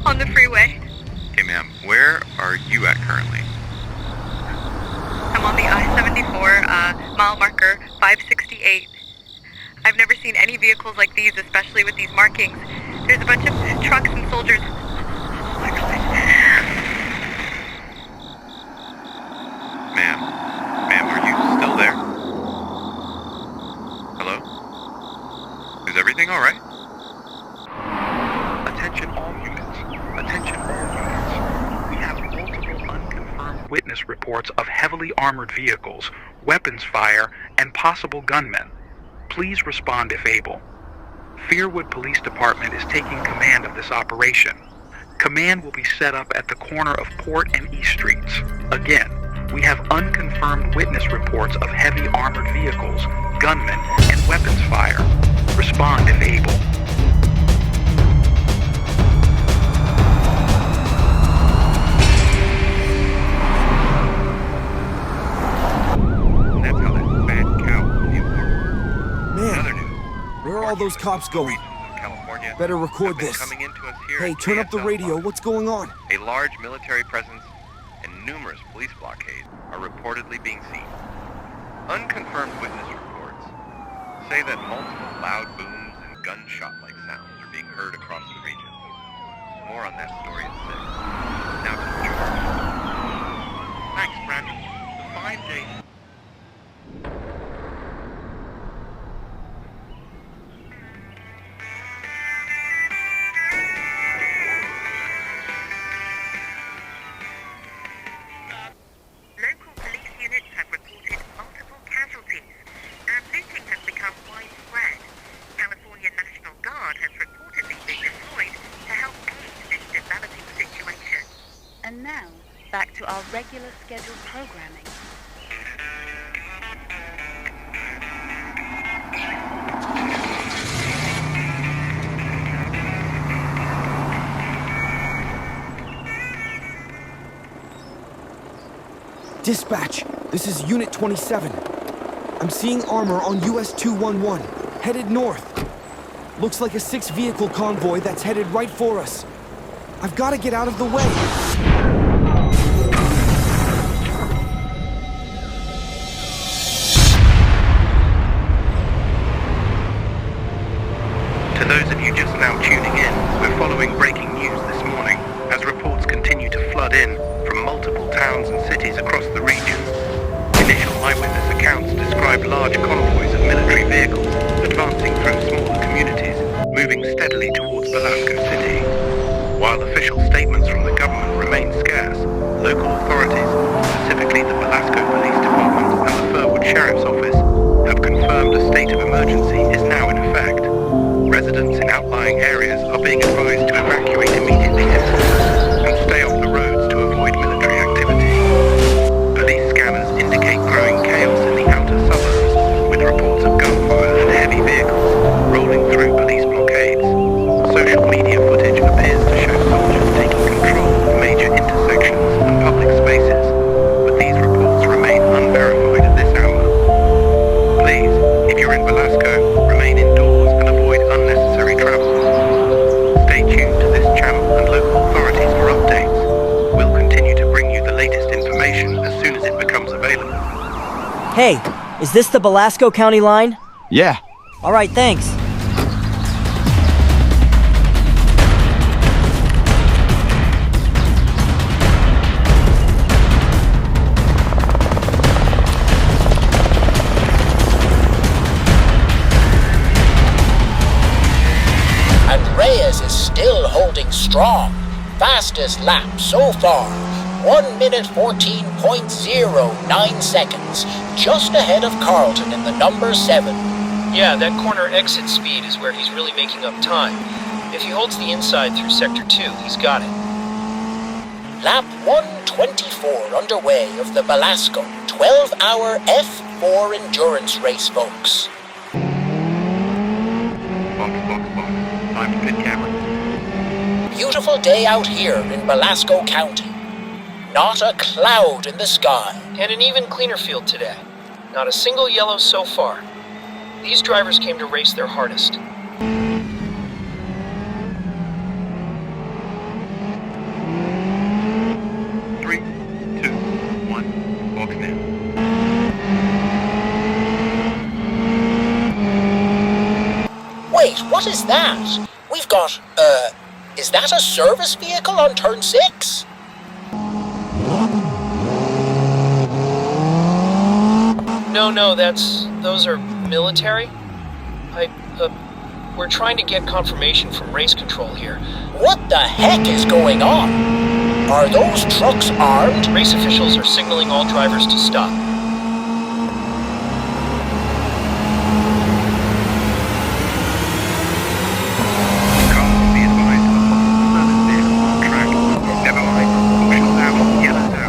on the freeway. Okay, ma'am, where are you at currently? I'm on the I-74, mile marker 568. I've never seen any vehicles like these, especially with these markings. There's a bunch of trucks and soldiers. Oh my God. Ma'am, are you still there? Hello? Is everything all right? Attention all units. Attention all units. We have multiple unconfirmed witness reports of heavily armored vehicles, weapons fire, and possible gunmen. Please respond if able. Fearwood Police Department is taking command of this operation. Command will be set up at the corner of Port and East Streets. Again, we have unconfirmed witness reports of heavy armored vehicles, gunmen, and weapons fire. Respond if able. That's how that bad cow Man, where are all those cops going? California Better record this. Coming into us here Hey, turn up the radio. What's going on? A large military presence and numerous police blockades are reportedly being seen. Unconfirmed witness reports say that multiple loud booms and gunshot-like sounds are being heard across the region. More on that story at 6. Now to George. Thanks, Brandon. The 5-day... Local police units have reported multiple casualties, and looting has become widespread. California National Guard has reportedly been deployed to help aid this developing situation. And now, back to our regular scheduled programming. Dispatch, this is Unit 27. I'm seeing armor on US 211, headed north. Looks like a 6-vehicle convoy that's headed right for us. I've got to get out of the way. To those of you just now tuning in, we're following breaking news this morning as reports continue to flood in from multiple towns and cities across the region. Initial eyewitness accounts describe large convoys of military vehicles advancing through smaller communities, moving steadily towards Velasco City. While official statements from the government remain scarce, local authorities, specifically the Belasco Police Department and the Furwood Sheriff's Office, have confirmed a state of emergency is now in effect. Residents in outlying areas are being advised to evacuate immediately and stay off the roads to avoid military activity. Police scanners indicate growing chaos in the outer suburbs, with reports of gunfire and heavy vehicles rolling through police blockades. Social media footage appears to show soldiers taking control of major intersections and public spaces, but these reports remain unverified at this hour. Please, if you're in Belasco, remain indoors and avoid unnecessary travel. Stay tuned to this channel and local authorities for updates. We'll continue to bring you the latest information as soon as it becomes available. Hey, is this the Belasco County line? Yeah. All right, thanks. Reyes is still holding strong. Fastest lap so far, 1 minute 14.09 seconds, just ahead of Carlton in the number 7. Yeah, that corner exit speed is where he's really making up time. If he holds the inside through Sector 2, he's got it. Lap 124 underway of the Belasco 12-hour F4 endurance race, folks. Time to fit camera. Beautiful day out here in Velasco County. Not a cloud in the sky. And an even cleaner field today. Not a single yellow so far. These drivers came to race their hardest. what is that? We've got, is that a service vehicle on turn 6? No, those are military. We're trying to get confirmation from race control here. What the heck is going on? Are those trucks armed? Race officials are signaling all drivers to stop. Cars be advised of a possible service vehicle on track. Never mind. Caution's out. Yellow's out.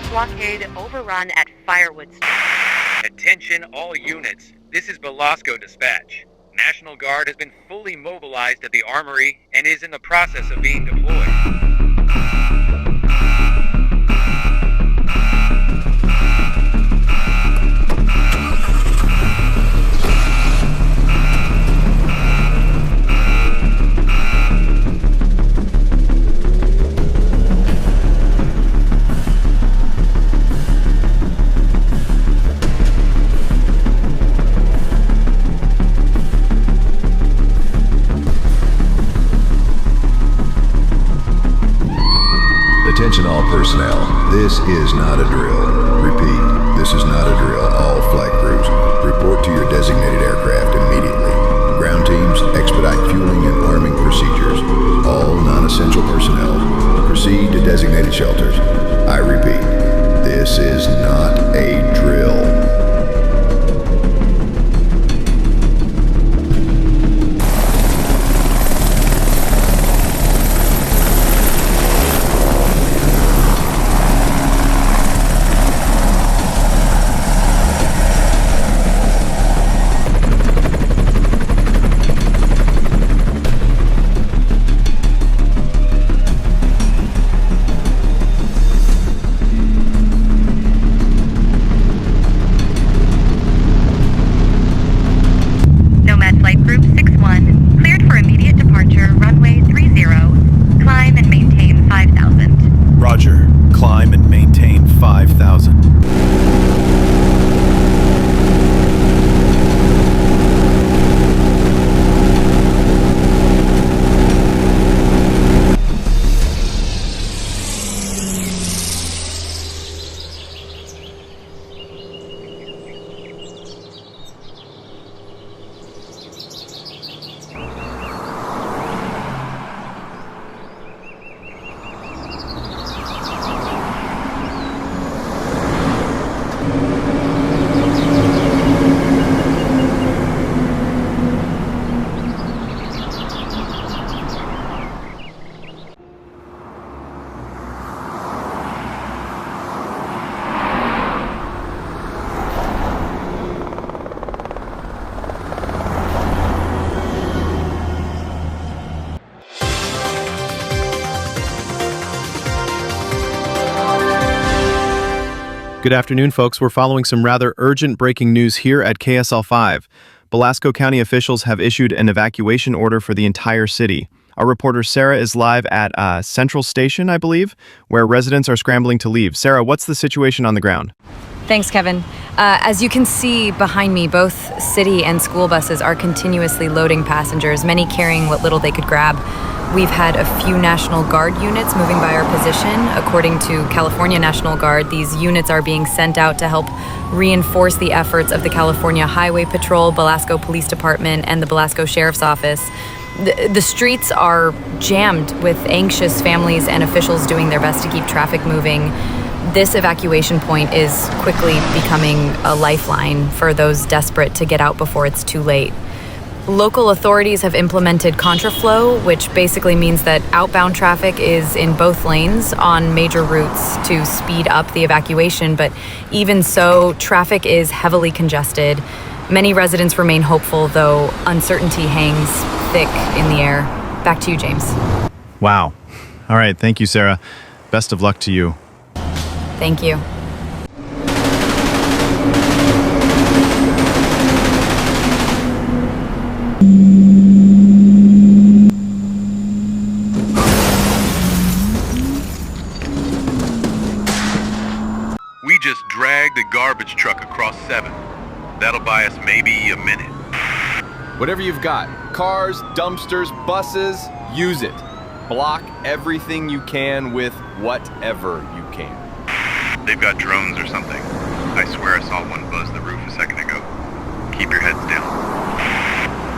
Blockade overrun at Firewood Street. Attention all units. This is Belasco Dispatch. National Guard has been fully mobilized at the armory and is in the process of being deployed. Attention all personnel, this is not a drill. Repeat, this is not a drill. All flight crews, report to your designated aircraft immediately. Ground teams, expedite fueling and arming procedures. All non-essential personnel, proceed to designated shelters. I repeat, this is not a drill. Good afternoon, folks. We're following some rather urgent breaking news here at KSL 5. Belasco County officials have issued an evacuation order for the entire city. Our reporter Sarah is live at Central Station, I believe, where residents are scrambling to leave. Sarah, what's the situation on the ground? Thanks, Kevin. As you can see behind me, both city and school buses are continuously loading passengers, many carrying what little they could grab. We've had a few National Guard units moving by our position. According to California National Guard, these units are being sent out to help reinforce the efforts of the California Highway Patrol, Belasco Police Department, and the Belasco Sheriff's Office. The streets are jammed with anxious families and officials doing their best to keep traffic moving. This evacuation point is quickly becoming a lifeline for those desperate to get out before it's too late. Local authorities have implemented contraflow, which basically means that outbound traffic is in both lanes on major routes to speed up the evacuation, but even so, traffic is heavily congested. Many residents remain hopeful, though uncertainty hangs thick in the air. Back to you, James. Wow. All right, thank you, Sarah. Best of luck to you. Thank you. We just dragged the garbage truck across 7. That'll buy us maybe a minute. Whatever you've got, cars, dumpsters, buses, use it. Block everything you can with whatever you can. They've got drones or something. I swear I saw one buzz the roof a second ago. Keep your heads down.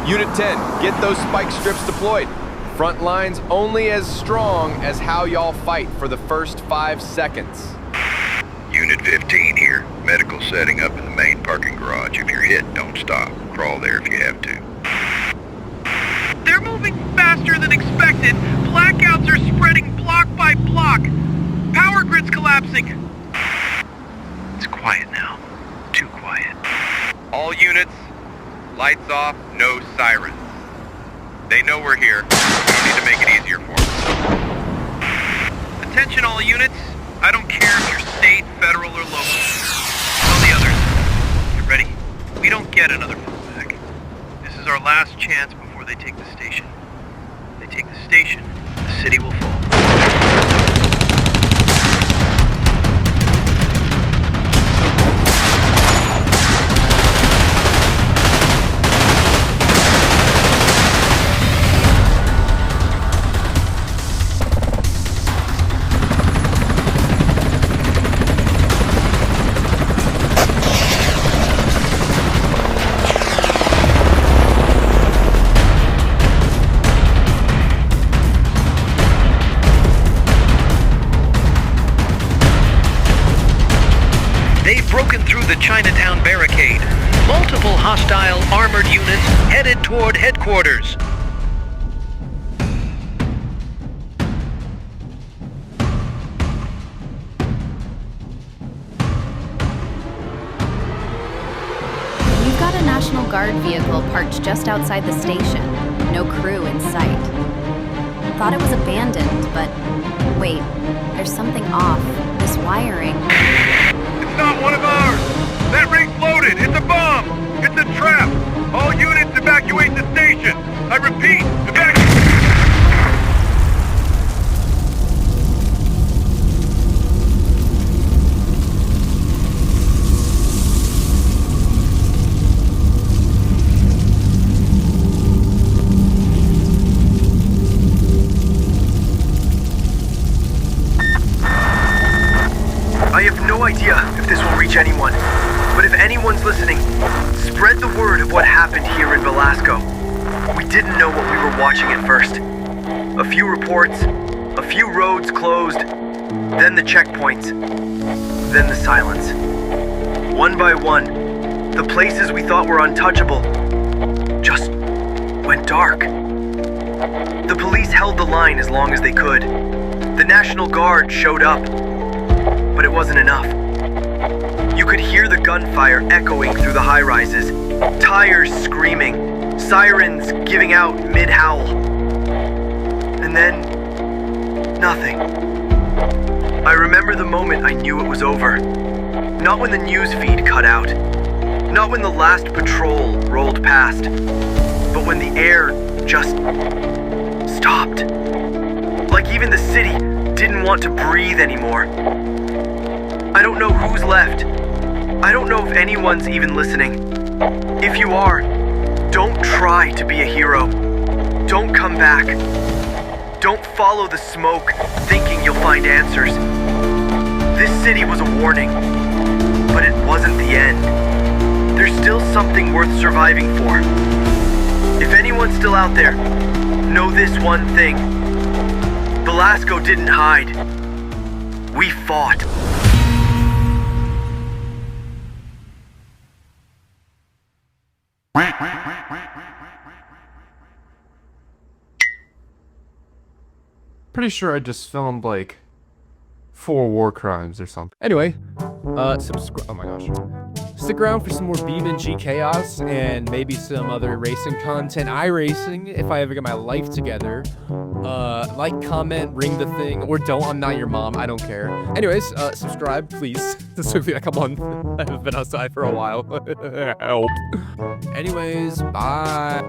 Unit 10, get those spike strips deployed. Front line's only as strong as how y'all fight for the first 5 seconds. Unit 15 here. Medical setting up in the main parking garage. If you're hit, don't stop. Crawl there if you have to. They're moving faster than expected. Blackouts are spreading block by block. Power grid's collapsing. It's quiet now. Too quiet. All units, lights off, no sirens. They know we're here. We don't need to make it easier for them. Attention all units. I don't care if you're state, federal, or local. Tell the others. Get ready. We don't get another fallback. This is our last chance before they take the station. If they take the station, the city will fall. Broken through the Chinatown barricade. Multiple hostile armored units headed toward headquarters. We've got a National Guard vehicle parked just outside the station. No crew in sight. Thought it was abandoned, but wait, there's something off. This wiring. Not one of ours! That ring's loaded! It's a bomb! It's a trap! All units evacuate the station! I repeat, evacuate! I have no idea if this will reach anyone, but if anyone's listening, spread the word of what happened here in Belasco. We didn't know what we were watching at first. A few reports, a few roads closed, then the checkpoints, then the silence. One by one, the places we thought were untouchable just went dark. The police held the line as long as they could. The National Guard showed up. But it wasn't enough. You could hear the gunfire echoing through the high-rises, tires screaming, sirens giving out mid-howl. And then, nothing. I remember the moment I knew it was over. Not when the news feed cut out. Not when the last patrol rolled past. But when the air just stopped. Like even the city didn't want to breathe anymore. I don't know who's left. I don't know if anyone's even listening. If you are, don't try to be a hero. Don't come back. Don't follow the smoke thinking you'll find answers. This city was a warning, but it wasn't the end. There's still something worth surviving for. If anyone's still out there, know this one thing. Belasco didn't hide. We fought. Pretty sure I just filmed like 4 war crimes or something. Anyway, subscribe. Oh my gosh. Stick around for some more BeamNG chaos and maybe some other racing content. iRacing, if I ever get my life together. Like, comment, ring the thing, or don't. I'm not your mom. I don't care. Anyways, subscribe, please. This will be like a month. I haven't been outside for a while. Help. Anyways, bye.